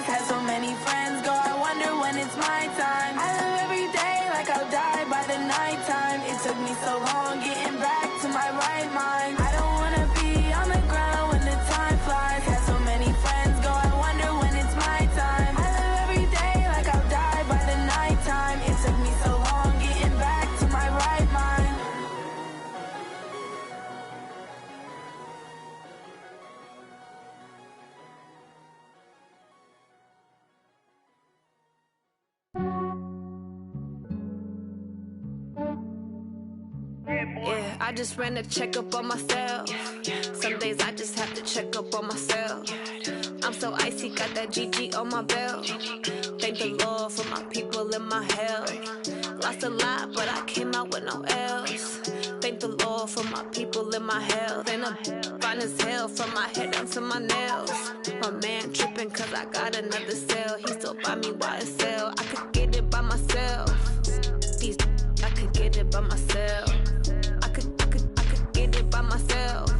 flies. Had so many friends go, I wonder when it's my time. I live every day like I'll die by the nighttime. It took me so long getting back to my right mind. I don't wanna be on the ground when the time flies. Had so many friends go, I wonder when it's my time. I live every day like I'll die by the nighttime. It took me so long getting back to my right mind. Yeah, I just ran a checkup on myself. Some days I just have to check up on myself. I'm so icy, got that GG on my belt. Thank the Lord for my people in my health. Lost a lot, but I came out with no else. Thank the Lord for my people in my health. And I'm fine as hell from my head down to my nails. My man tripping cause I got another cell. He still buy me YSL. I could get it by myself. These I could get it by myself. I could get it by myself.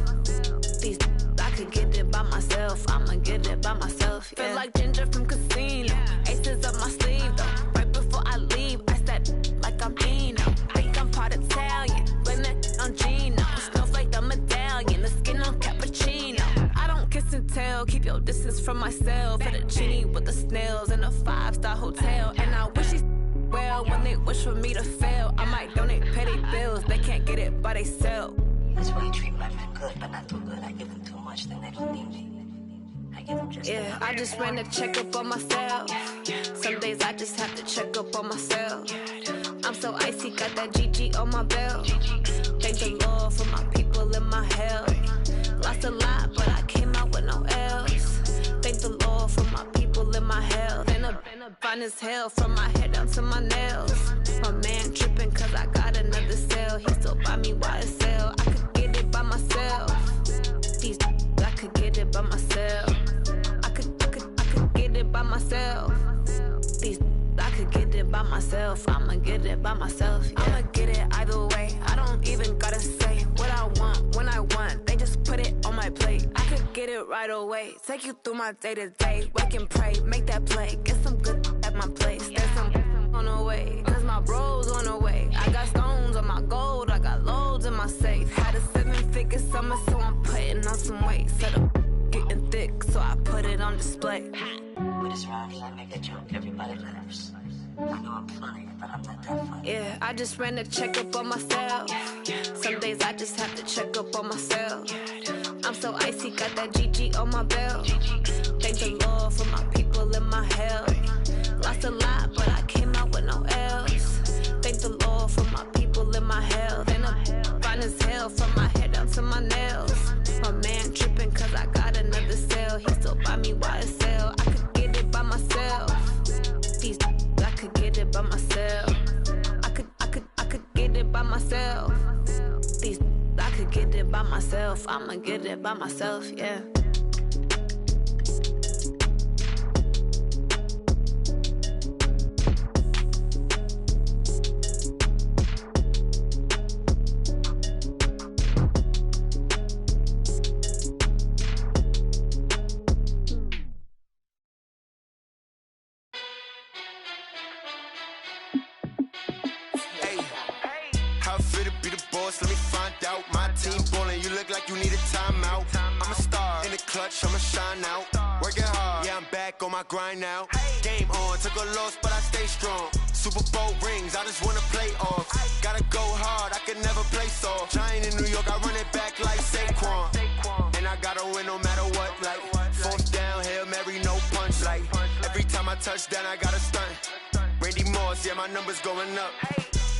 These I could get it by myself. I'ma get it by myself. Yeah. Feel like Ginger from Casino. Aces up my sleeve though. Right before I leave, I said like I'm Eno. Think I'm part Italian. Blame that on Gino. Snowflake the medallion. The skin on cappuccino. I don't kiss and tell. Keep your distance from myself. Fettuccine with the snails in a 5-star hotel. And I wish he's well when they wish for me to fail. I might donate petty bills. They can't get it by they sell. That's why you treat my men good, but not too good. I give them too much, then they don't need me. I give them just yeah, I just ran a checkup on myself. Some days I just have to check up on myself. I'm so icy, got that GG on my belt. Thank the Lord for my people in my health. Lost a lot, but I came out with no else. Thank the Lord for my people in my health. And I'm fine as hell from my head down to my nails. My man tripping cause I got another cell. He still buy me YSL. I could get it by myself. These I could get it by myself. I could get it by myself. These I could get it by myself. I'ma get it by myself. Yeah. I'ma get it either way. I don't even gotta say what I want when I want. They just put it on my plate. I could get it right away. Take you through my day to day. Wake and pray, make that play. Get some good at my place. There's some on the way. Cause my bros on the way. I got stones on my gold. I got loads in my safe. Had a 7-figure summer, so I'm putting on some weight. Set up getting thick, so I put it on display. With this round here, I make a joke, everybody laughs. I know I'm funny, but I'm not that funny. Yeah, I just ran a checkup on myself. Some days I just have to check up on myself. I'm so icy, got that GG on my belt. Thank the Lord for my people in my health. Lost a lot, but I came out with no else. Thank the Lord for my people in my health. And I'm fine as hell from my head down to my nails. My man tripping cause I got another cell. He still buy me YSL. I could get it by myself. These I could get it by myself. I could get it by myself. These I could get it by myself. I'ma get it by myself, yeah. Let me find out. My team ballin', you look like you need a timeout. I'm a star in the clutch, I'ma shine out. Working hard, yeah, I'm back on my grind now. Game on, took a loss, but I stay strong. Super Bowl rings, I just wanna play off. Gotta go hard, I can never play soft. Giant in New York, I run it back like Saquon. And I gotta win no matter what, like 4th down, Hail Mary, no punch. Like every time I touch down, I gotta stunt. Randy Moss, yeah, my numbers going up.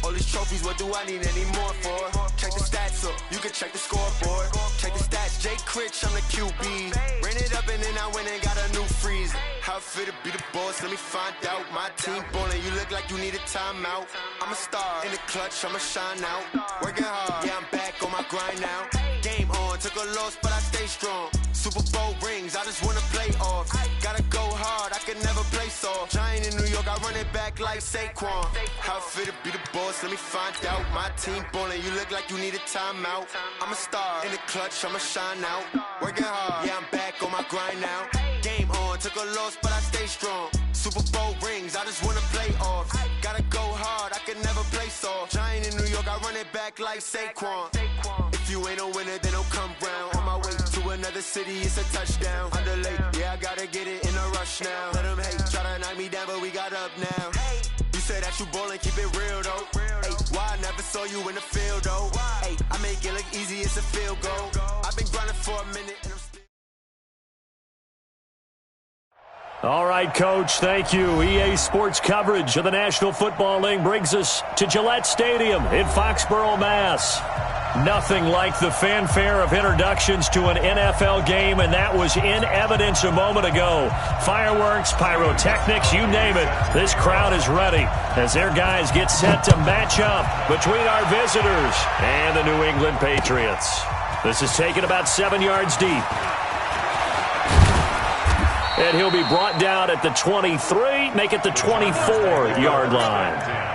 All these trophies, what do I need any more for? Check the stats up, you can check the scoreboard. Check the stats, Jay Critch, I'm the QB. Ran it up and then I went and got a new freeze. How it feel to be the boss, let me find out. My team ballin', you look like you need a timeout. I'm a star in the clutch, I'ma shine out. Working hard, yeah, I'm back on my grind now. Game on, took a loss, but I stay strong. Super Bowl rings, I just wanna play off. Gotta go hard, I can never play soft. off. Giant in New York, I run it back like Saquon. How fit to be the boss, let me find out. My team ballin', you look like you need a timeout. I'm a star, in the clutch, I'ma shine out. Working hard, yeah, I'm back on my grind now. Game on, took a loss, but I stay strong. Super Bowl rings, I just wanna play off. Gotta go hard, I can never play soft. Giant in New York, I run it back like Saquon. If you ain't a winner, then don't come round. On my way to another city, it's a touchdown. Underlay, yeah, I gotta get it in a rush now. Let them hate, try to knock me down, but we got up now. You said that you ballin', keep it real though. Hey, why I never saw you in the field though? Hey, I make it look easy, it's a field goal. I've been grinding for a minute and I'm still. All right, Coach, thank you. EA Sports coverage of the National Football League brings us to Gillette Stadium in Foxborough, Mass. Nothing like the fanfare of introductions to an NFL game, and that was in evidence a moment ago. Fireworks, pyrotechnics, you name it. This crowd is ready as their guys get set to match up between our visitors and the New England Patriots. This is taken about 7 yards deep. And he'll be brought down at the 23, make it the 24-yard line.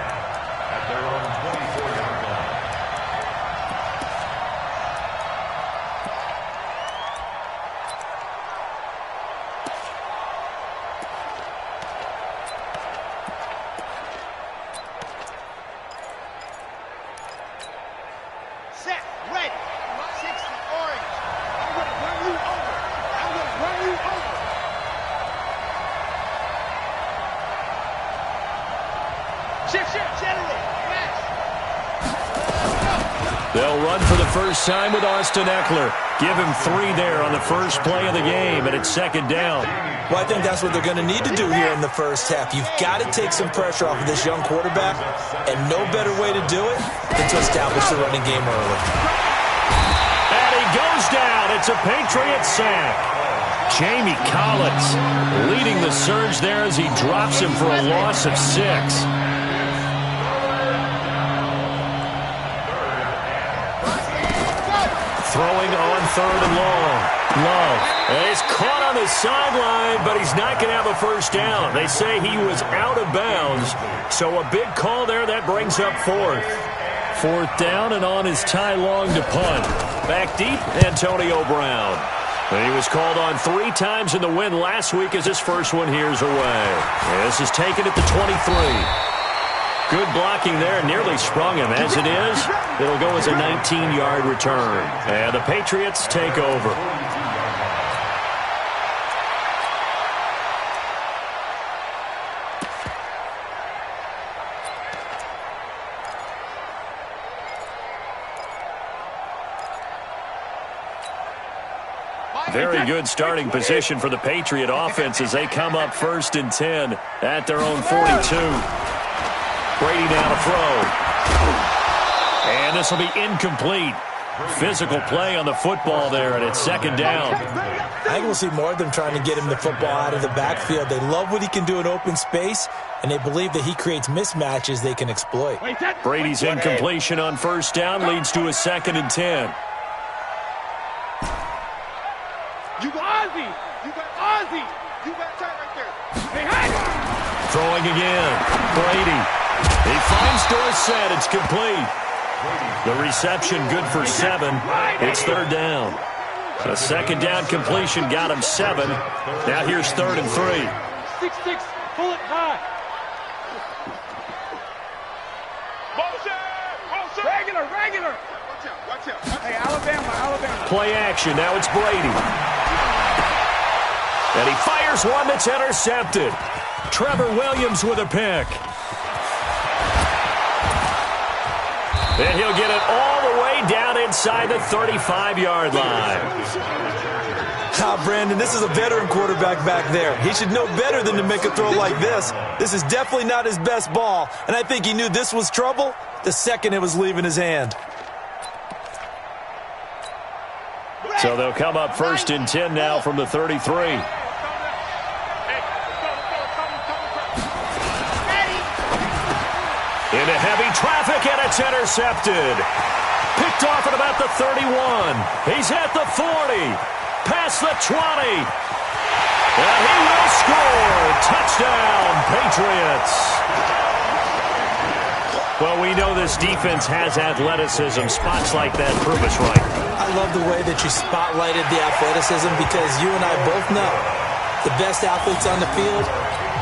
They'll run for the first time with Austin Eckler. Give him 3 there on the first play of the game, and it's second down. Well, I think that's what they're going to need to do here in the first half. You've got to take some pressure off of this young quarterback, and no better way to do it than to establish the running game early. And he goes down. It's a Patriot sack. Jamie Collins leading the surge there as he drops him for a loss of 6. Throwing on 3rd and long. Love. And he's caught on the sideline, but he's not going to have a first down. They say he was out of bounds. So a big call there. That brings up 4th. 4th down and on his Ty Long to punt. Back deep, Antonio Brown. And he was called on 3 times in the win last week as his first one here's away. This is taken at the 23. Good blocking there, nearly sprung him. As it is, it'll go as a 19-yard return. And the Patriots take over. Very good starting position for the Patriot offense as they come up 1st and 10 at their own 42. Brady now to throw. And this will be incomplete. Physical play on the football there, and it's second down. I think we'll see more of them trying to get him the football out of the backfield. They love what he can do in open space, and they believe that he creates mismatches they can exploit. Brady's incompletion on 1st down leads to a 2nd and 10. You got Ozzy. You got Ozzy. You got tight right there. Hey, throwing again. Brady. He finds Dorsett. It's complete. The reception good for 7. It's 3rd down. A 2nd down completion got him 7. Now here's 3rd and 3. 6-6. Pull it high. Motion. Regular. Watch out. Hey, Alabama. Play action. Now it's Brady. And he fires one that's intercepted. Trevor Williams with a pick. And he'll get it all the way down inside the 35-yard line. Brandon, this is a veteran quarterback back there. He should know better than to make a throw like this. This is definitely not his best ball, and I think he knew this was trouble the second it was leaving his hand. So they'll come up 1st and 10 now from the 33. Into heavy traffic, and it's intercepted. Picked off at about the 31. He's at the 40. Past the 20. And he will score. Touchdown, This defense has athleticism. Spots like that prove us right. I love the way that you spotlighted the athleticism because you and I both know the best athletes on the field,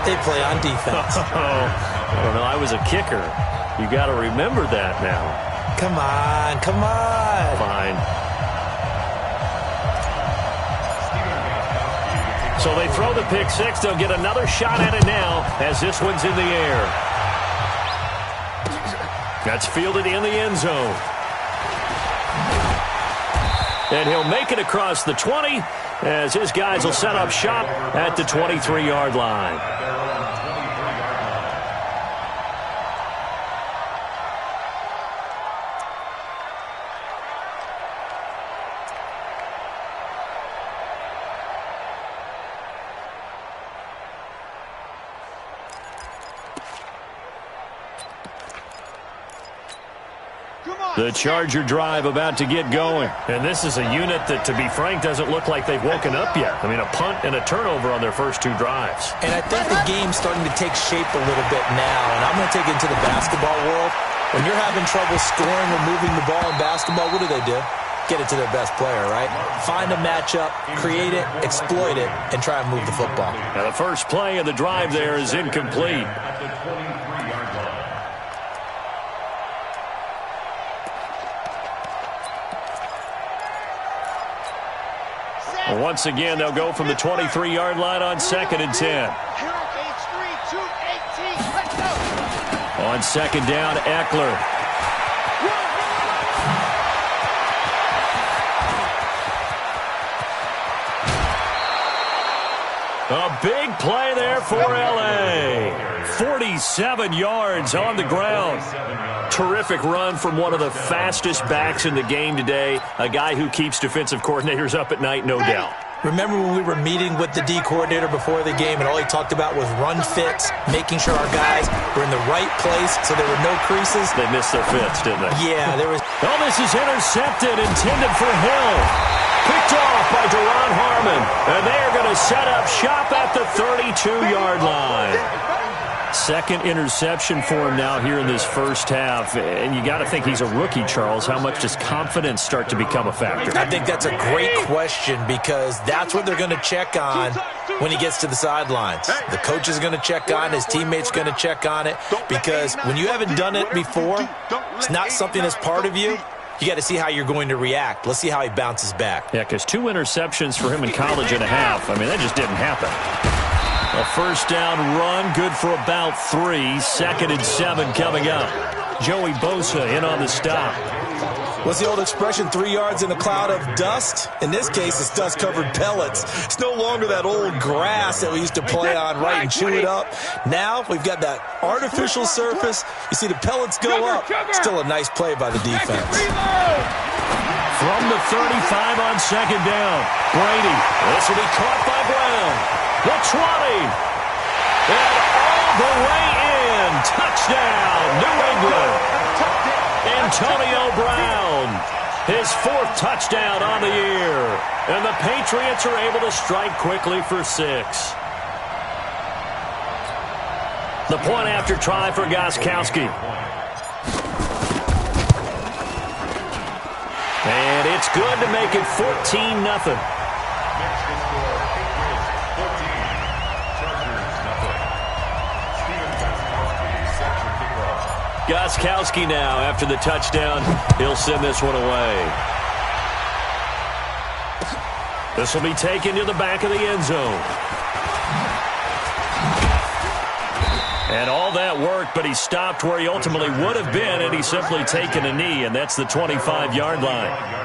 they play on defense. I don't know. I was a kicker. You got to remember that now. Come on, come on. Fine. So they throw the pick six. They'll get another shot at it now as this one's in the air. That's fielded in the end zone. And he'll make it across the 20 as his guys will set up shop at the 23-yard line. The Charger drive about to get going. And this is a unit that, to be frank, doesn't look like they've woken up yet. I mean, a punt and a turnover on their first two drives. And I think the game's starting to take shape a little bit now. And I'm going to take it into the basketball world. When you're having trouble scoring or moving the ball in basketball, what do? Get it to their best player, right? Find a matchup, create it, exploit it, and try and move the football. Now the first play of the drive there is incomplete. Once again, they'll go from the 23-yard line on 2nd and 10. On second down, Eckler. A big play there for L.A. 47 yards on the ground. Terrific run from one of the fastest backs in the game today, a guy who keeps defensive coordinators up at night, no doubt. Remember when we were meeting with the D coordinator before the game and all he talked about was run fits, making sure our guys were in the right place so there were no creases? They missed their fits, didn't they? Yeah, there was. Oh, this is intercepted, intended for Hill. Picked off by Deron Harmon. And they are going to set up shop at the 32-yard line. Second interception for him now here in this first half. And you got to think he's a rookie, Charles. How much does confidence start to become a factor? I think that's a great question because that's what they're going to check on when he gets to the sidelines. The coach is going to check on, his teammates going to check on it because when you haven't done it before, it's not something that's part of you. You got to see how you're going to react. Let's see how he bounces back. Yeah, because 2 interceptions for him in college and a half. I mean, that just didn't happen. A first down run, good for about 3. 2nd and 7 coming up. Joey Bosa in on the stop. What's the old expression, 3 yards in a cloud of dust? In this case, it's dust-covered pellets. It's no longer that old grass that we used to play on, right, and chew it up. Now we've got that artificial surface. You see the pellets go up. Still a nice play by the defense. From the 35 on second down, Brady. This will be caught by Brown. The 20. And all the way in. Touchdown, New England. Antonio Brown, his 4th touchdown on the year. And the Patriots are able to strike quickly for 6. The point after try for Gostkowski. And it's good to make it 14-0. Gostkowski now, after the touchdown, he'll send this one away. This will be taken to the back of the end zone. And all that worked, but he stopped where he ultimately would have been, and he's simply taken a knee, and that's the 25-yard line.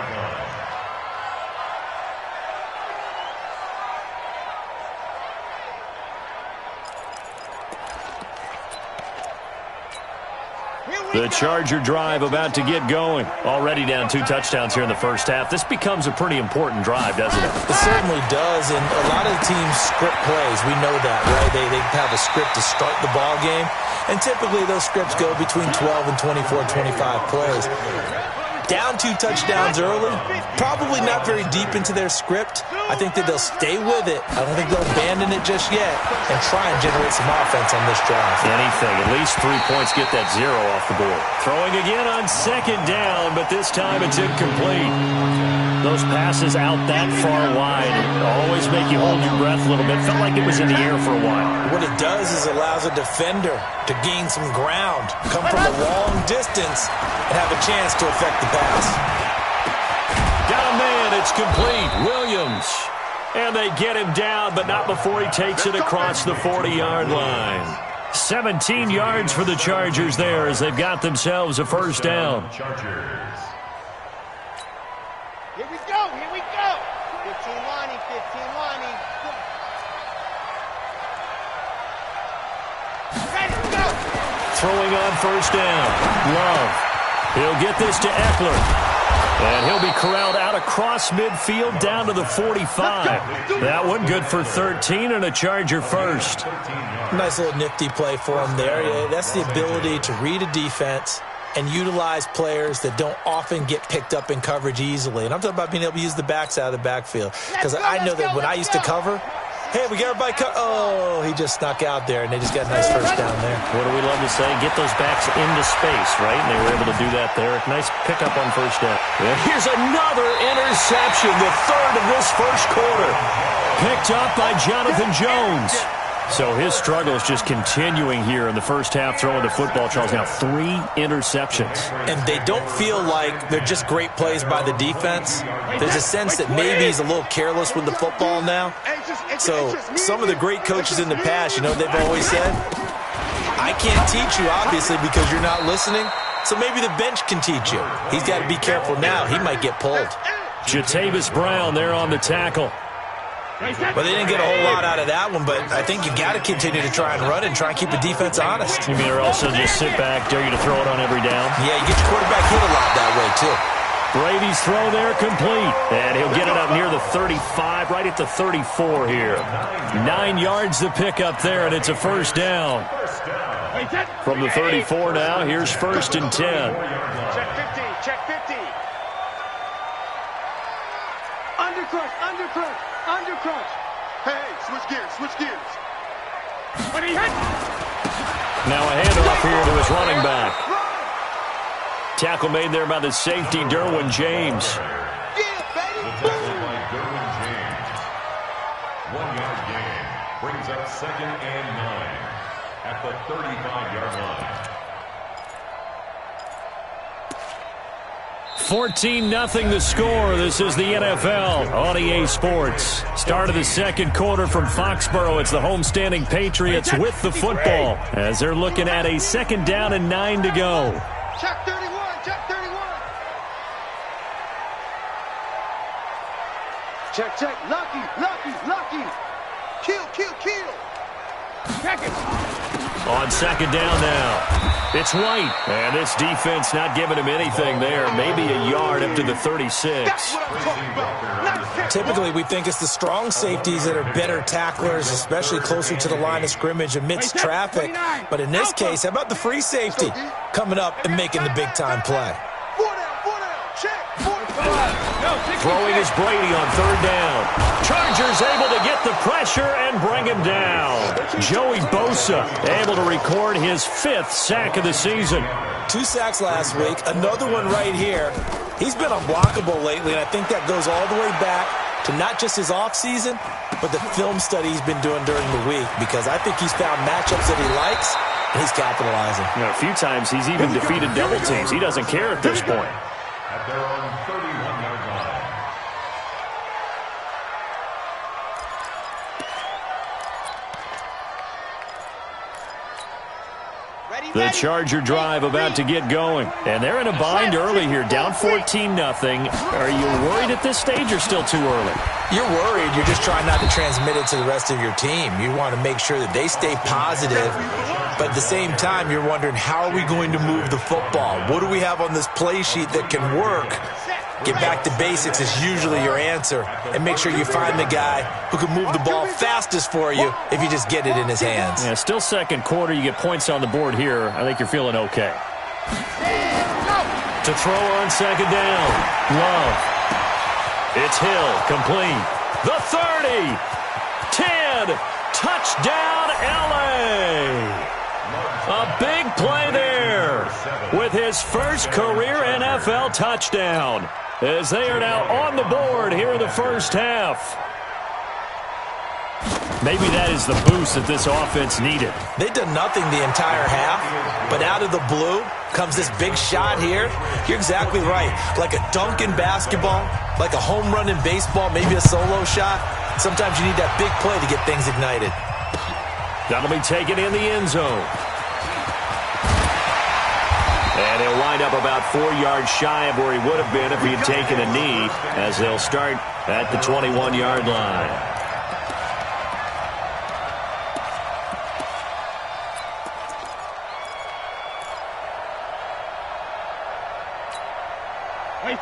The Charger drive about to get going. Already down 2 touchdowns here in the first half. This becomes a pretty important drive, doesn't it? It certainly does, and a lot of teams script plays. We know that, right? They have a script to start the ball game, and typically those scripts go between 12 and 24, 25 plays. Down 2 touchdowns early, probably not very deep into their script. I think that they'll stay with it. I don't think they'll abandon it just yet and try and generate some offense on this drive. Anything. At least 3 points, get that 0 off the board. Throwing again on 2nd down, but this time it's incomplete. Those passes out that far wide always make you hold your breath a little bit. Felt like it was in the air for a while. What it does is allows a defender to gain some ground, come from a long distance, and have a chance to affect the pass. Got a man, it's complete. Williams. And they get him down, but not before he takes it across the 40-yard line. 17 yards for the Chargers there as they've got themselves a first down. Here we go, here we go. 15 lining, 15 lining. Ready, go. Throwing on first down. Love. He'll get this to Eckler. And he'll be corralled out across midfield down to the 45. That one good for 13 and a Charger first. Nice little nifty play for him there. Yeah, that's the ability to read a defense and utilize players that don't often get picked up in coverage easily. And I'm talking about being able to use the backs out of the backfield. Because I know that when I used to cover, hey, we got everybody oh, he just snuck out there, and they just got a nice first down there. What do we love to say? Get those backs into space, right? And they were able to do that there. Nice pickup on first down. And here's another interception, the 3rd of this first quarter. Picked up by Jonathan Jones. So his struggle is just continuing here in the first half, throwing the football. Charles now 3 interceptions. And they don't feel like they're just great plays by the defense. There's a sense that maybe he's a little careless with the football now. So some of the great coaches in the past, you know, they've always said, I can't teach you, obviously, because you're not listening. So maybe the bench can teach you. He's got to be careful now. He might get pulled. Jatavis Brown there on the tackle. Well, they didn't get a whole lot out of that one, but I think you got to continue to try and run and try and keep the defense honest. You mean or also just sit back, dare you to throw it on every down? Yeah, you get your quarterback hit a lot that way, too. Brady's throw there complete, and he'll get it up near the 35, right at the 34 here. 9 yards to pick up there, and it's a first down. From the 34 now, here's 1st and 10. Check 50, check 50. Undercrush, undercrush, undercrush. Hey, switch gears, switch gears. When he hits. Now a handoff here to his running back. Tackle made there by the safety, Derwin James. Yeah, baby. 1 yard gain brings up 2nd and 9 at the 35-yard line. 14-0 the score. This is the NFL on EA Sports. Start of the second quarter from Foxborough. It's the homestanding Patriots with the football as they're looking at a 2nd down and 9 to go. Check 31, check 31. Check, check. Lucky, lucky, lucky. Kill, kill, kill. Check it. On 2nd down now. It's White, and this defense not giving him anything there. Maybe a yard up to the 36. That's what I'm talking about. Typically, we think it's the strong safeties that are better tacklers, especially closer to the line of scrimmage amidst traffic. But in this case, how about the free safety coming up and making the big-time play? 4 down, check. 45. Throwing is Brady on 3rd down. Chargers able to get the pressure and bring him down. Joey Bosa able to record his 5th sack of the season. 2 sacks last week, another one right here. He's been unblockable lately, and I think that goes all the way back to not just his offseason, but the film study he's been doing during the week, because I think he's found matchups that he likes, and he's capitalizing. You know, a few times he's even defeated double teams. He doesn't care at this point. At their own 31-yard line. The Charger drive about to get going. And they're in a bind early here, down 14-0. Are you worried at this stage or still too early? You're worried. You're just trying not to transmit it to the rest of your team. You want to make sure that they stay positive. But at the same time, you're wondering, how are we going to move the football? What do we have on this play sheet that can work? Get back to basics is usually your answer. And make sure you find the guy who can move the ball fastest for you if you just get it in his hands. Yeah, still second quarter. You get points on the board here. I think you're feeling okay. To throw on second down. Love. It's Hill, complete. The 30. 10. Touchdown, L.A. A big play there with his first career NFL touchdown as they are now on the board here in the first half. Maybe that is the boost that this offense needed. They did nothing the entire half, but out of the blue comes this big shot here. You're exactly right. Like a dunk in basketball, like a home run in baseball, maybe a solo shot. Sometimes you need that big play to get things ignited. That'll be taken in the end zone. And he'll wind up about 4 yards shy of where he would have been if he had taken a knee, as they'll start at the 21-yard line.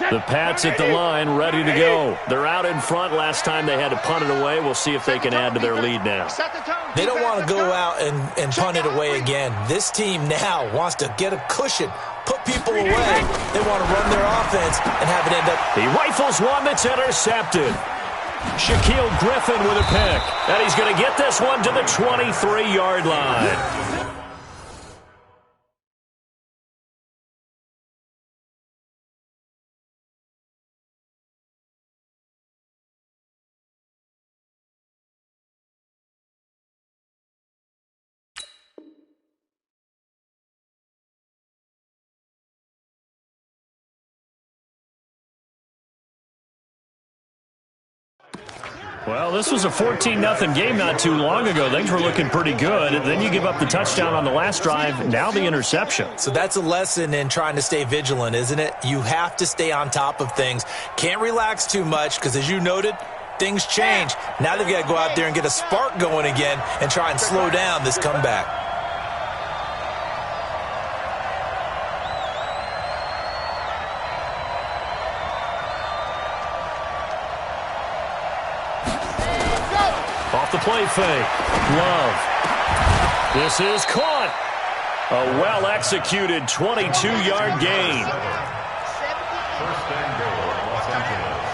The Pats at the line, ready to go. They're out in front. Last time they had to punt it away. We'll see if they can add to their lead now. They don't want to go out and punt it away again. This team now wants to get a cushion, put people away. They want to run their offense and have it end up. He rifles one that's intercepted. Shaquille Griffin with a pick. And he's going to get this one to the 23-yard line. Well, this was a 14-0 game not too long ago. Things were looking pretty good. Then you give up the touchdown on the last drive, now the interception. So that's a lesson in trying to stay vigilant, isn't it? You have to stay on top of things. Can't relax too much because, as you noted, things change. Now they've got to go out there and get a spark going again and try and slow down this comeback. Off the play fake. Love. This is caught. A well-executed 22-yard gain. First and goal, Los Angeles.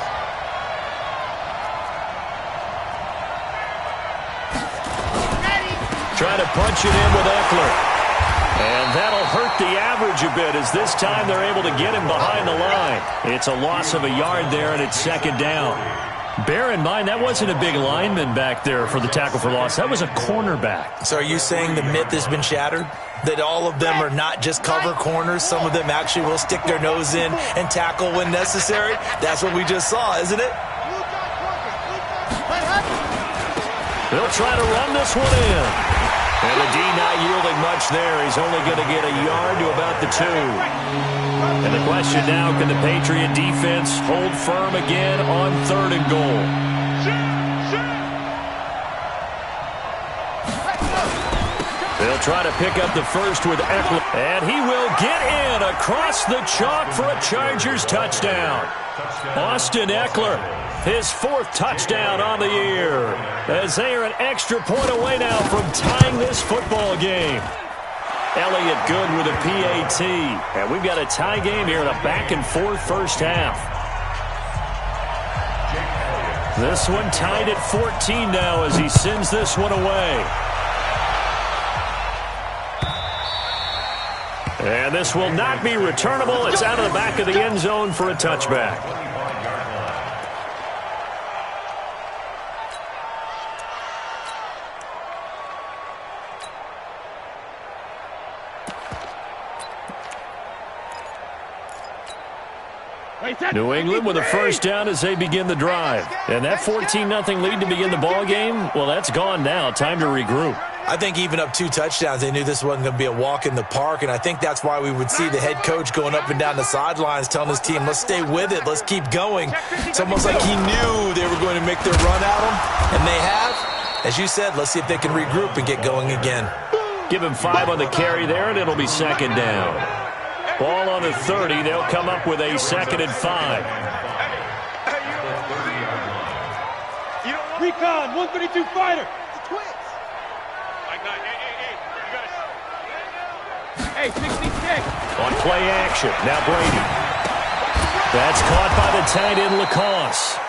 Trying to punch it in with Eckler. And that'll hurt the average a bit as this time they're able to get him behind the line. It's a loss of a yard there, and it's second down. Bear in mind, that wasn't a big lineman back there for the tackle for loss. That was a cornerback. So are you saying the myth has been shattered? That all of them are not just cover corners? Some of them actually will stick their nose in and tackle when necessary? That's what we just saw, isn't it? They'll try to run this one in. And the D not yielding much there. He's only going to get a yard to about the 2. And the question now, can the Patriot defense hold firm again on 3rd and goal? They'll try to pick up the first with Eckler. And he will get in across the chalk for a Chargers touchdown. Austin Eckler, his 4th touchdown on the year, as they are an extra point away now from tying this football game. Elliott good with a PAT. And we've got a tie game here in a back-and-forth first half. This one tied at 14 now as he sends this one away. And this will not be returnable. It's out of the back of the end zone for a touchback. New England with a first down as they begin the drive. And that 14-0 lead to begin the ball game, well, that's gone now. Time to regroup. I think even up 2 touchdowns, they knew this wasn't going to be a walk in the park, and I think that's why we would see the head coach going up and down the sidelines telling his team, let's stay with it, let's keep going. It's almost like he knew they were going to make their run at him, and they have. As you said, let's see if they can regroup and get going again. Give him 5 on the carry there, and it'll be second down. Ball on the 30. They'll come up with a 2nd and 5. Recon, 132 fighter. The Twins. Hey, 66. On play action. Now Brady. That's caught by the tight end, Lacoste.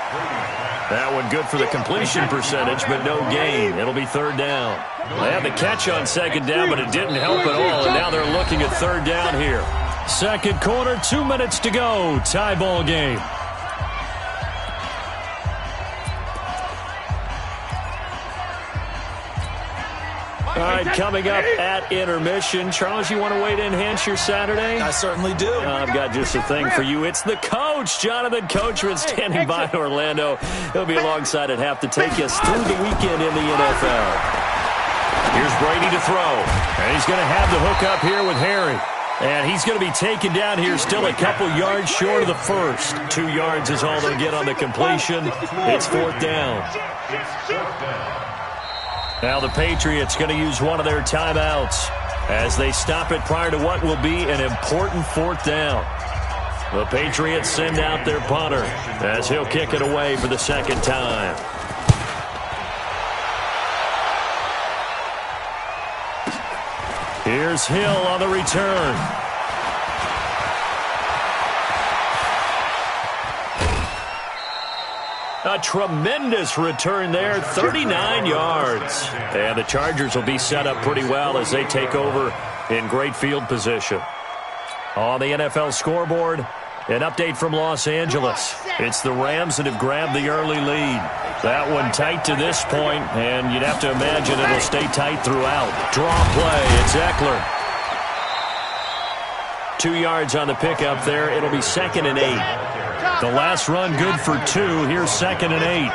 That one good for the completion percentage, but no gain. It'll be third down. They had the catch on second down, but it didn't help at all, and now they're looking at third down here. Second quarter, 2 minutes to go. Tie ball game. All right, coming up at intermission. Charles, you want to wait to enhance your Saturday? I certainly do. I've got just a thing for you. It's the coach, Jonathan Coachman, standing by in Orlando. He'll be alongside at half to take us through the weekend in the NFL. Here's Brady to throw. And he's going to have the hook up here with Harry. And he's going to be taken down here still a couple yards short of the first. 2 yards is all they'll get on the completion. It's fourth down. Now the Patriots going to use one of their timeouts as they stop it prior to what will be an important fourth down. The Patriots send out their punter as he'll kick it away for the second time. Here's Hill on the return. A tremendous return there, 39 yards. And the Chargers will be set up pretty well as they take over in great field position. On the NFL scoreboard, an update from Los Angeles. It's the Rams that have grabbed the early lead. That one tight to this point, and you'd have to imagine it'll stay tight throughout. Draw play, it's Eckler. 2 yards on the pickup there. It'll be 2nd and 8. The last run good for 2. Here's 2nd and 8.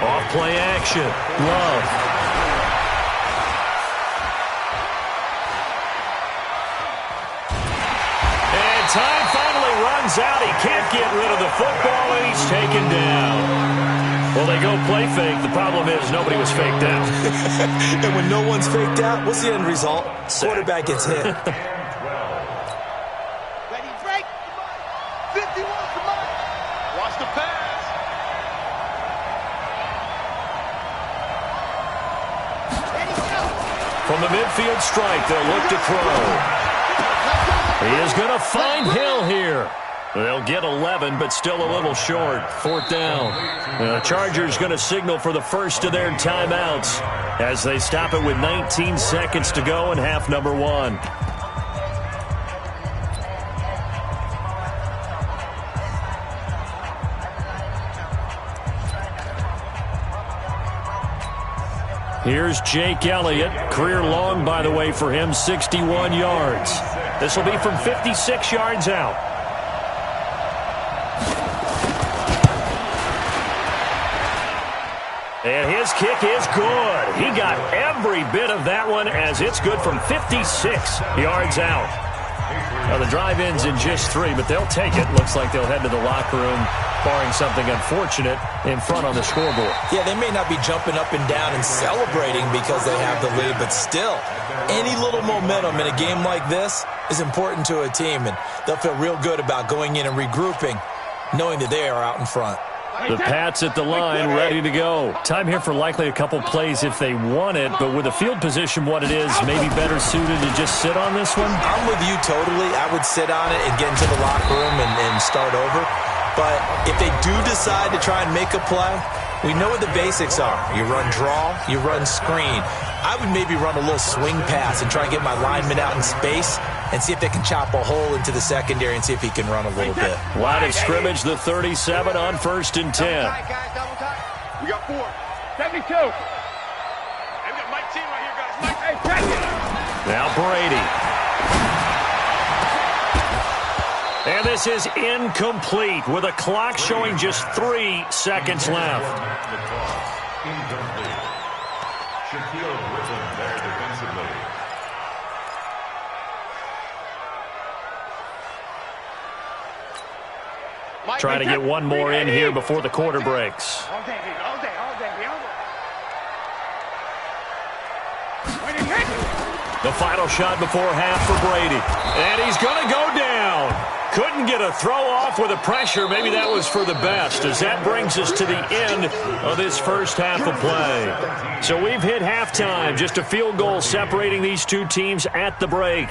Off play action. Love. And time finally runs out. He can't get rid of the football, and he's taken down. Well, they go play fake. The problem is nobody was faked out. And when no one's faked out, what's the end result? Quarterback gets hit. From the midfield strike, they'll look to throw. He is going to find Hill here. They'll get 11, but still a little short. Fourth down. The Chargers going to signal for the first of their timeouts as they stop it with 19 seconds to go in half number 1. Here's Jake Elliott. Career long, by the way, for him, 61 yards. This will be from 56 yards out. And his kick is good. He got every bit of that one as it's good from 56 yards out. Now the drive ends in just 3, but they'll take it. Looks like they'll head to the locker room, barring something unfortunate in front on the scoreboard. Yeah, they may not be jumping up and down and celebrating because they have the lead, but still, any little momentum in a game like this is important to a team, and they'll feel real good about going in and regrouping, knowing that they are out in front. The Pats at the line, ready to go. Time here for likely a couple plays if they want it, but with the field position what it is, maybe better suited to just sit on this one? I'm with you totally. I would sit on it and get into the locker room and start over. But if they do decide to try and make a play, we know what the basics are. You run draw, you run screen. I would maybe run a little swing pass and try and get my lineman out in space and see if they can chop a hole into the secondary and see if he can run a little bit. Line of scrimmage, the 37 on 1st and 10. We got 4. 72. Hey, we got Mike T right here, guys. Mike, hey, check it. Now Brady. And this is incomplete with a clock showing just 3 seconds left. Incomplete. Shaquille Griffin there defensively. Trying to get one more in here before the quarter breaks. All day, all day, all day, all day. The final shot before half for Brady. And he's going to go down. Couldn't get a throw off with the pressure. Maybe that was for the best, as that brings us to the end of this first half of play. So we've hit halftime. Just a field goal separating these two teams at the break.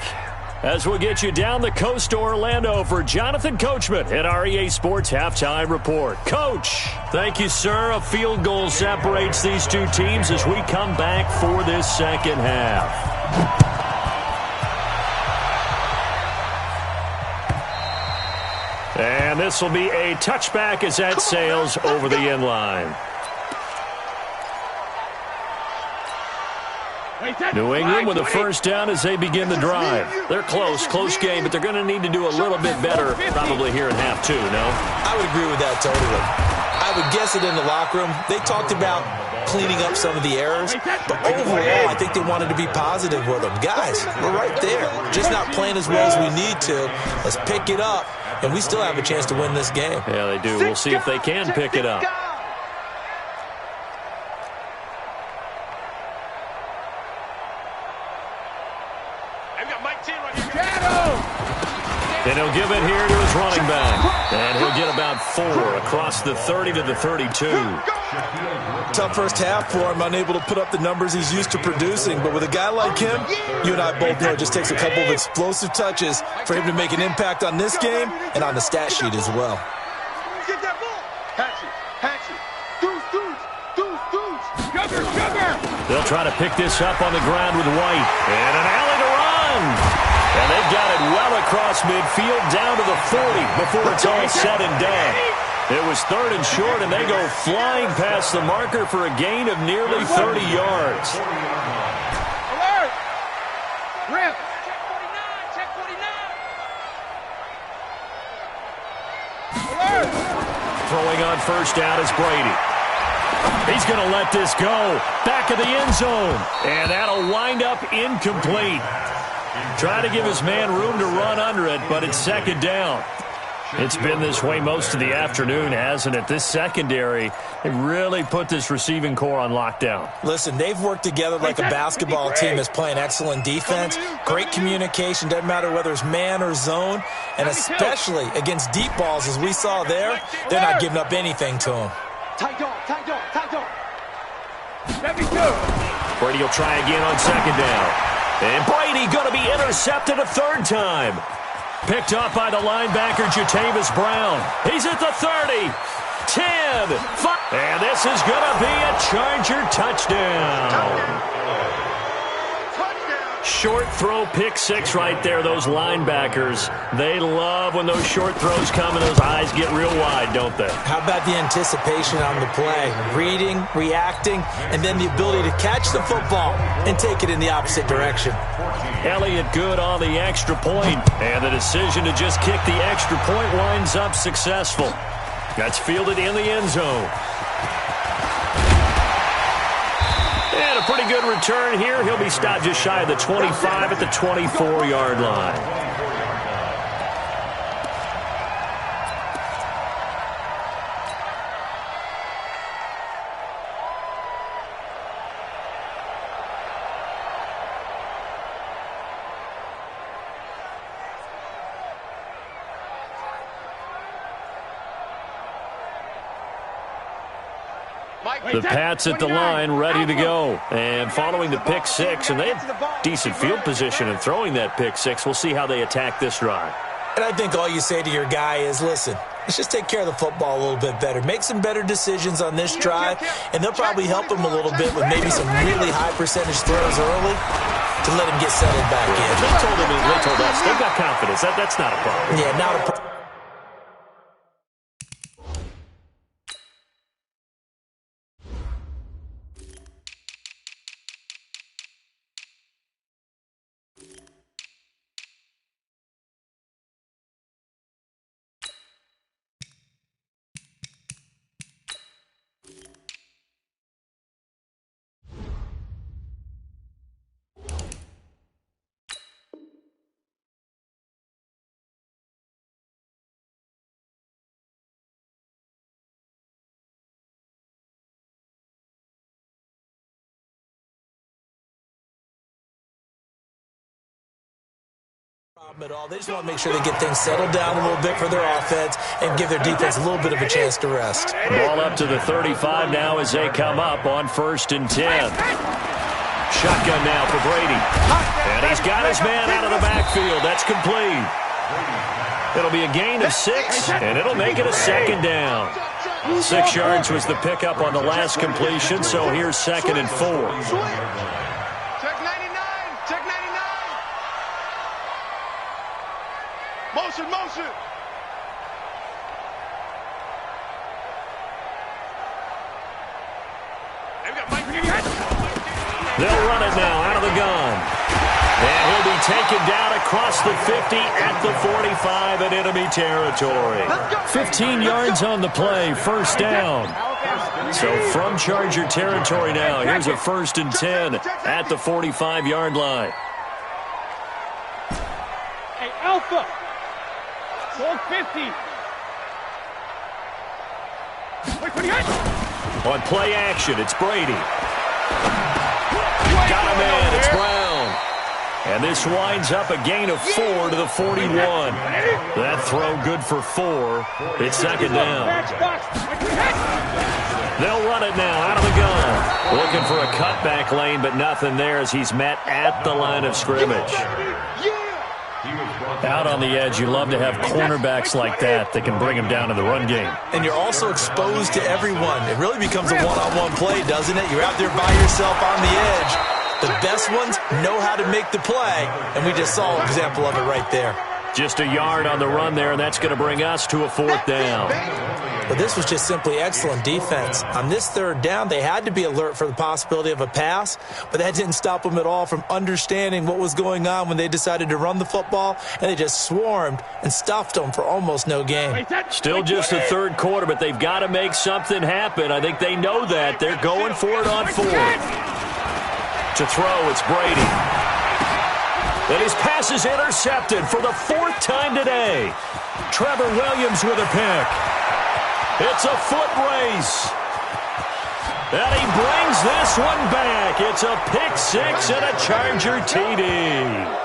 as we'll get you down the coast to Orlando for Jonathan Coachman at our EA Sports Halftime Report. Coach, thank you, sir. A field goal separates these two teams as we come back for this second half. And this will be a touchback as that sails over the end line. New England with a first down as they begin the drive. They're close game, but they're going to need to do a little bit better probably here in half two, no? I would agree with that totally. I would guess it in the locker room. They talked about cleaning up some of the errors, but overall, I think they wanted to be positive with them. Guys, we're right there. Just not playing as well as we need to. Let's pick it up, and we still have a chance to win this game. Yeah, they do. We'll see if they can pick it up. And he'll give it here to his running back. And he'll get about 4 across the 30 to the 32. Tough first half for him, unable to put up the numbers he's used to producing. But with a guy like him, you and I both know it just takes a couple of explosive touches for him to make an impact on this game and on the stat sheet as well. They'll try to pick this up on the ground with White. And an alley to run. And they've got it well across midfield down to the 40 before it's all said and done. It was 3rd and short, and they go flying past the marker for a gain of nearly 30 yards. Alert! Rip! Check 49! Alert! Throwing on first down is Brady. He's going to let this go. Back of the end zone. And that'll wind up incomplete. Trying to give his man room to run under it, but it's second down. It's been this way most of the afternoon, hasn't it? This secondary, they really put this receiving core on lockdown. Listen, they've worked together like a basketball team that's playing excellent defense. Great communication, doesn't matter whether it's man or zone. And especially against deep balls, as we saw there, they're not giving up anything to them. Tight dog. Brady will try again on second down. And Brady going to be intercepted a 3rd time. Picked up by the linebacker, Jatavis Brown. He's at the 30, 10, 5. And this is going to be a Charger touchdown. Short throw, pick 6 right there. Those linebackers, they love when those short throws come and those eyes get real wide, don't they? How about the anticipation on the play? Reading, reacting, and then the ability to catch the football and take it in the opposite direction. Elliott good on the extra point, and the decision to just kick the extra point winds up successful. That's fielded in the end zone. And a pretty good return here. He'll be stopped just shy of the 25 at the 24-yard line. The Pats at the line, ready to go. And following the pick 6, and they have decent field position in throwing that pick 6. We'll see how they attack this drive. And I think all you say to your guy is, listen, let's just take care of the football a little bit better. Make some better decisions on this drive, and they'll probably help him a little bit with maybe some really high percentage throws early to let him get settled back in. They told us they've got confidence. That's not a problem. Yeah, not a problem. At all. They just want to make sure they get things settled down a little bit for their offense and give their defense a little bit of a chance to rest. Ball up to the 35 now as they come up on 1st and 10. Shotgun now for Brady. And he's got his man out of the backfield. That's complete. It'll be a gain of 6, and it'll make it a second down. 6 yards was the pickup on the last completion, so here's 2nd and 4. Check 99. Check 99. Motion, motion. They'll run it now out of the gun. And he'll be taken down across the 50 at the 45 in enemy territory. 15 yards on the play, first down. So from Charger territory now, here's a 1st and 10 at the 45-yard line. Hey, Alpha. Hold 50. On play action, it's Brady. Got a man, it's Brown. And this winds up a gain of 4 to the 41. That throw good for 4. It's 2nd down. They'll run it now out of the gun. Looking for a cutback lane, but nothing there as he's met at the line of scrimmage. Out on the edge, you love to have cornerbacks like that can bring him down in the run game. And you're also exposed to everyone. It really becomes a one-on-one play, doesn't it? You're out there by yourself on the edge. The best ones know how to make the play, and we just saw an example of it right there. Just a yard on the run there, and that's going to bring us to a 4th down. But this was just simply excellent defense. On this 3rd down, they had to be alert for the possibility of a pass, but that didn't stop them at all from understanding what was going on when they decided to run the football, and they just swarmed and stuffed them for almost no gain. Still just the 3rd quarter, but they've got to make something happen. I think they know that. They're going for it on 4th. To throw, it's Brady. And his pass is intercepted for the 4th time today. Trevor Williams with a pick. It's a foot race. And he brings this one back. It's a pick 6 and a Charger TD.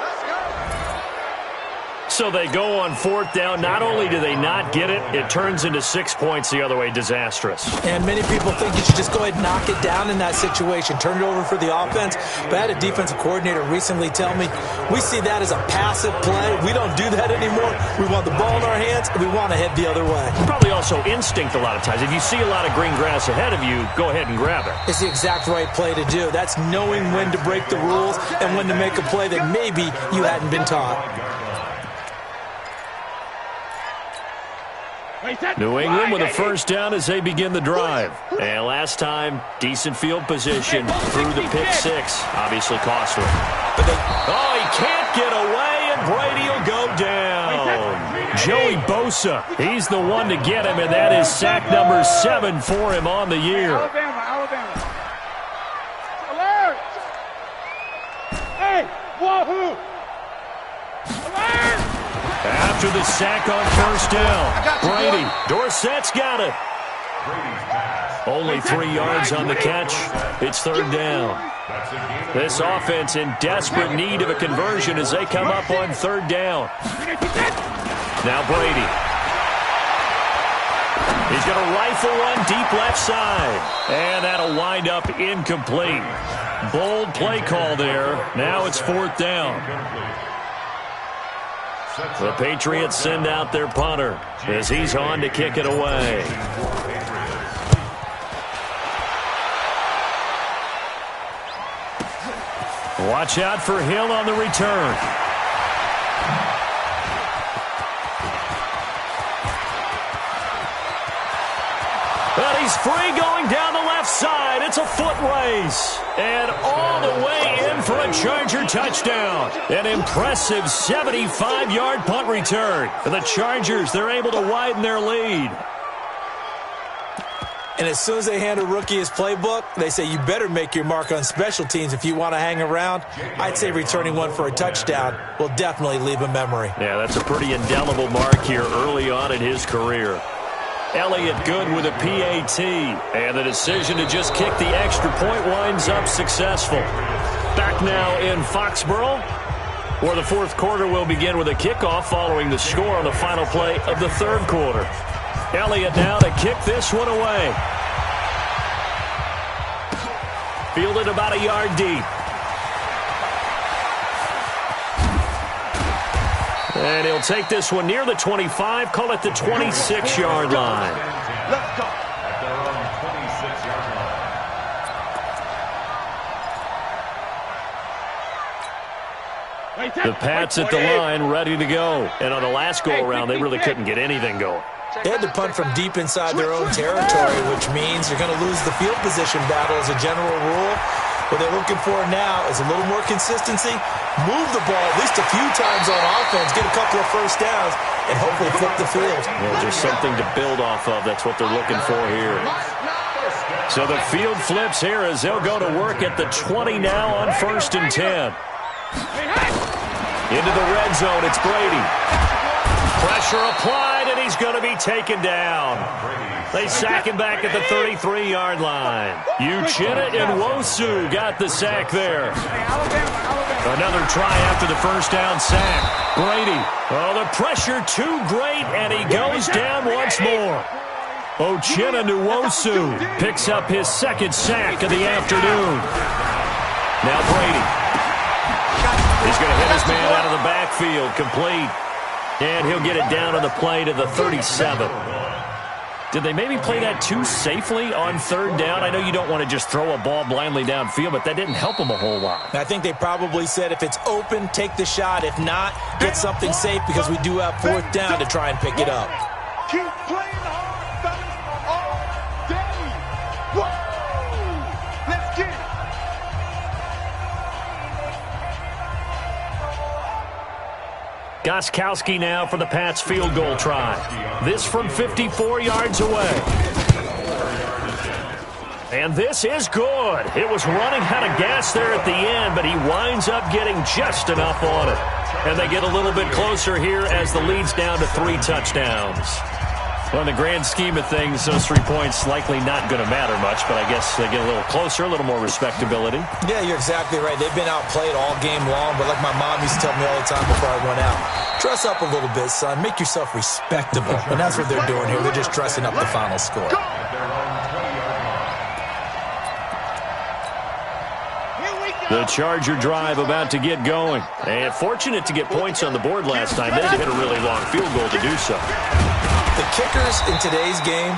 So they go on 4th down. Not only do they not get it, it turns into 6 points the other way. Disastrous. And many people think you should just go ahead and knock it down in that situation. Turn it over for the offense. But I had a defensive coordinator recently tell me, we see that as a passive play. We don't do that anymore. We want the ball in our hands, and we want to head the other way. Probably also instinct a lot of times. If you see a lot of green grass ahead of you, go ahead and grab it. It's the exact right play to do. That's knowing when to break the rules and when to make a play that maybe you hadn't been taught. New England with a 1st down as they begin the drive. And last time, decent field position through the pick 6. Obviously costly. Oh, he can't get away, and Brady will go down. Joey Bosa, he's the one to get him, and that is sack number 7 for him on the year. Alabama. Alert! Hey, wahoo! Alert! After the sack on 1st down, Brady, Dorsett's got it. Only 3 yards on the catch. It's 3rd down. This offense in desperate need of a conversion as they come up on 3rd down. Now Brady. He's going to rifle one deep left side. And that'll wind up incomplete. Bold play call there. Now it's 4th down. The Patriots send out their punter as he's on to kick it away. Watch out for Hill on the return. But he's free going down the left side. It's a foot race. And all the way in for a Charger touchdown. An impressive 75-yard punt return. For the Chargers, they're able to widen their lead. And as soon as they hand a rookie his playbook, they say you better make your mark on special teams if you want to hang around. I'd say returning one for a touchdown will definitely leave a memory. Yeah, that's a pretty indelible mark here early on in his career. Elliott good with a PAT, and the decision to just kick the extra point winds up successful. Back now in Foxborough, where the 4th quarter will begin with a kickoff following the score on the final play of the 3rd quarter. Elliott now to kick this one away. Fielded about a yard deep. And he'll take this one near the 25, call it the 26-yard line. Let's go. At their own 26-yard line. The Pats at the line, ready to go. And on the last go-around, they really couldn't get anything going. They had to punt from deep inside their own territory, which means you're going to lose the field position battle as a general rule. What they're looking for now is a little more consistency, move the ball at least a few times on offense, get a couple of first downs, and hopefully flip the field. Yeah, just something to build off of. That's what they're looking for here. So the field flips here as they'll go to work at the 20 now on 1st and 10. Into the red zone, it's Brady. Pressure applied, and he's going to be taken down. They sack him back at the 33-yard line. Uchenna and Nwosu got the sack there. Another try after the first down sack. Brady. Oh, the pressure too great, and he goes down once more. Uchenna and Nwosu picks up his second sack of the afternoon. Now Brady. He's going to hit his man out of the backfield, complete. And he'll get it down on the play to the 37. Did they maybe play that too safely on 3rd down? I know you don't want to just throw a ball blindly downfield, but that didn't help them a whole lot. I think they probably said if it's open, take the shot. If not, get something safe because we do have 4th down to try and pick it up. Keep playing hard, fellas, all day. Whoa! Let's get it. Gostkowski now for the Pats field goal try. This from 54 yards away. And this is good. It was running out of gas there at the end, but he winds up getting just enough on it. And they get a little bit closer here as the lead's down to 3 touchdowns. Well, in the grand scheme of things, those 3 points likely not going to matter much, but I guess they get a little closer, a little more respectability. Yeah, you're exactly right. They've been outplayed all game long, but like my mom used to tell me all the time before I went out, dress up a little bit, son. Make yourself respectable. And that's what they're doing here. They're just dressing up the final score. The Charger drive about to get going. And fortunate to get points on the board last time. They had to hit a really long field goal to do so. The kickers in today's game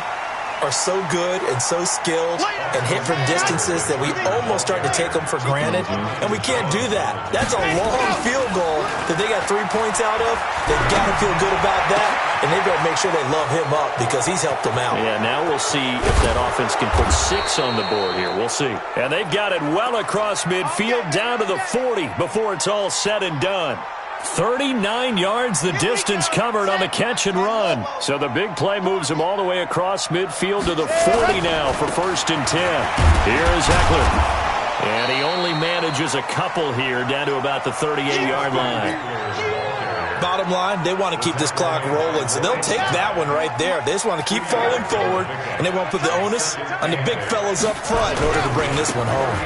are so good and so skilled and hit from distances that we almost start to take them for granted, and we can't do that. That's a long field goal that they got 3 points out of. They've got to feel good about that, and they've got to make sure they love him up because he's helped them out. Yeah, now we'll see if that offense can put 6 on the board here. We'll see. And they've got it well across midfield down to the 40 before it's all said and done. 39 yards the distance covered on the catch and run. So the big play moves him all the way across midfield to the 40 now for 1st and 10. Here is Eckler. And he only manages a couple here down to about the 38-yard line. Bottom line, they want to keep this clock rolling, so they'll take that one right there. They just want to keep falling forward, and they won't put the onus on the big fellas up front in order to bring this one home.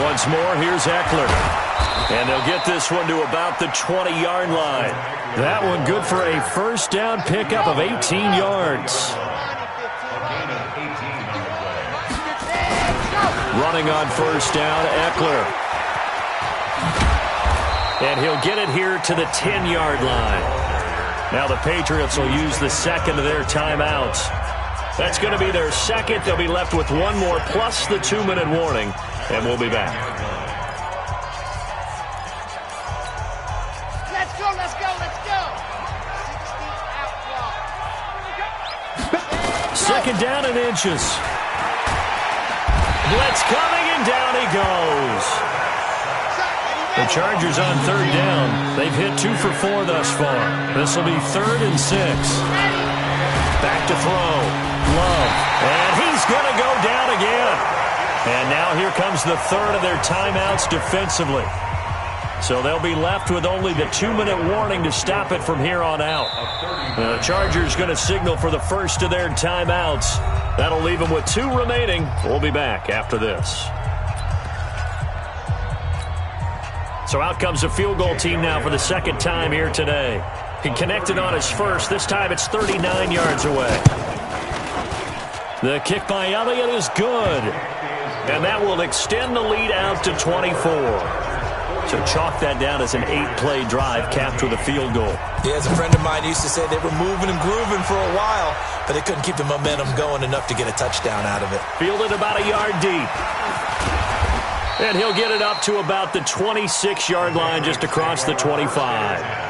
Once more, here's Eckler. And they'll get this one to about the 20-yard line. That one good for a first down pickup of 18 yards. Running on first down, Eckler. And he'll get it here to the 10-yard line. Now the Patriots will use the second of their timeouts. That's going to be their second. They'll be left with one more plus the 2-minute warning, and we'll be back. Let's go. 60 out. 2nd down and inches. Blitz coming, and down he goes. The Chargers on 3rd down. They've hit 2 for 4 thus far. This will be 3rd and 6. Back to throw. Love. And he's going to go down again. And now here comes the 3rd of their timeouts defensively. So they'll be left with only the 2-minute warning to stop it from here on out. The Chargers going to signal for the first of their timeouts. That'll leave them with 2 remaining. We'll be back after this. So out comes a field goal team now for the 2nd time here today. He connected on his first. This time it's 39 yards away. The kick by Elliott is good. And that will extend the lead out to 24. So chalk that down as an 8-play drive capped with a field goal. Yeah, as a friend of mine used to say, they were moving and grooving for a while, but they couldn't keep the momentum going enough to get a touchdown out of it. Fielded about a yard deep. And he'll get it up to about the 26-yard line just across the 25.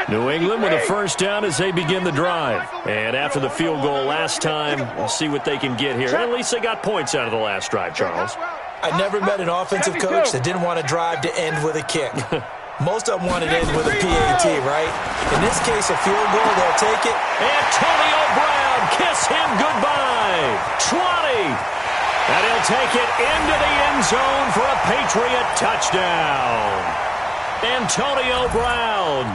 New England with a first down as they begin the drive. And after the field goal last time, we'll see what they can get here. At least they got points out of the last drive, Charles. I never met an offensive coach that didn't want to drive to end with a kick. Most of them wanted to end with a PAT, right? In this case, a field goal, they'll take it. Antonio Brown, kiss him goodbye. 20. And he'll take it into the end zone for a Patriot touchdown. Antonio Brown,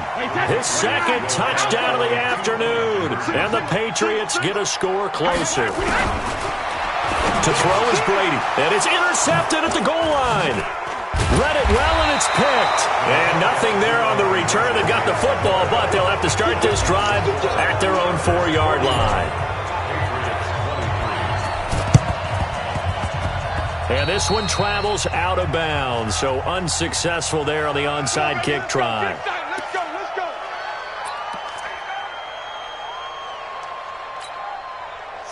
his second touchdown of the afternoon, and the Patriots get a score closer. To throw is Brady, and it's intercepted at the goal line. Read it well, and it's picked. And nothing there on the return that got the football, but they'll have to start this drive at their own 4-yard line. And this one travels out of bounds, so unsuccessful there on the onside kick try. Let's go, let's go.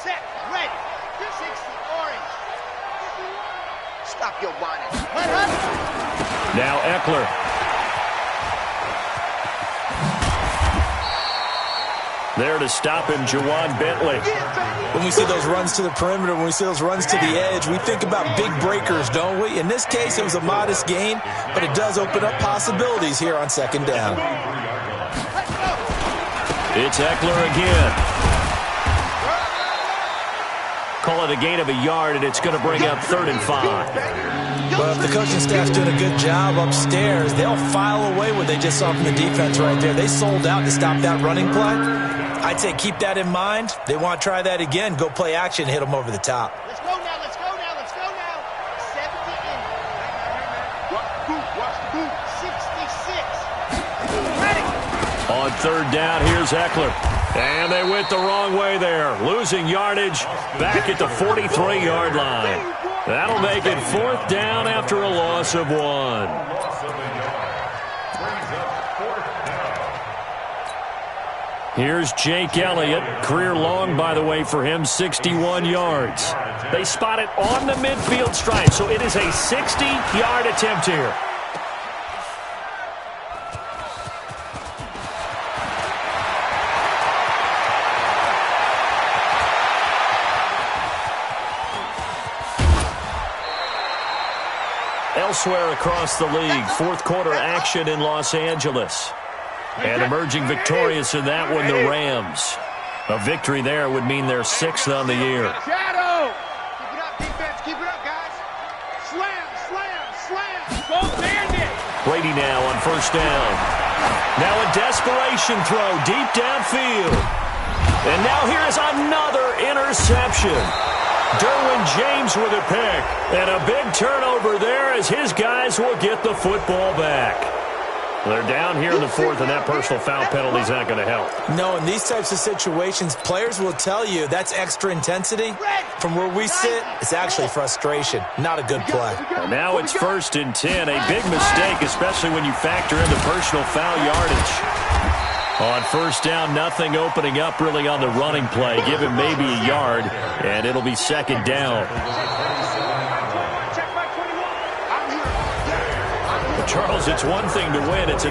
Set, ready. 360, orange. Stop your whining. Now Eckler. There to stop him, Juwan Bentley. When we see those runs to the perimeter, when we see those runs to the edge, we think about big breakers, don't we? In this case, it was a modest gain, but it does open up possibilities here on second down. It's Eckler again. Call it a gain of a yard, and it's going to bring up 3rd and 5. Well, if the coaching staff's doing a good job upstairs, they'll file away what they just saw from the defense right there. They sold out to stop that running play. I'd say keep that in mind. They want to try that again. Go play action, hit them over the top. Let's go now, let's go now, let's go now. 70 in. Watch the boot, watch the boot. 66. Ready. On 3rd down, here's Eckler. And they went the wrong way there. Losing yardage back at the 43-yard line. That'll make it 4th down after a loss of 1. Here's Jake Elliott. Career long, by the way, for him, 61 yards. They spot it on the midfield stripe, so it is a 60-yard attempt here. Elsewhere across the league, 4th quarter action in Los Angeles. And emerging victorious in that one, the Rams. A victory there would mean they're 6th on the year. Shadow! Keep it up, defense. Keep it up, guys. Slam, slam, slam. Go, Bandit! Brady now on 1st down. Now a desperation throw deep downfield. And now here is another interception. Derwin James with a pick. And a big turnover there as his guys will get the football back. They're down here in the 4th, and that personal foul penalty is not going to help. No, in these types of situations, players will tell you that's extra intensity. From where we sit, it's actually frustration. Not a good play. And now it's 1st and 10. A big mistake, especially when you factor in the personal foul yardage. On 1st down, nothing opening up really on the running play. Give him maybe a yard, and it'll be 2nd down. Charles, it's one thing to win. It's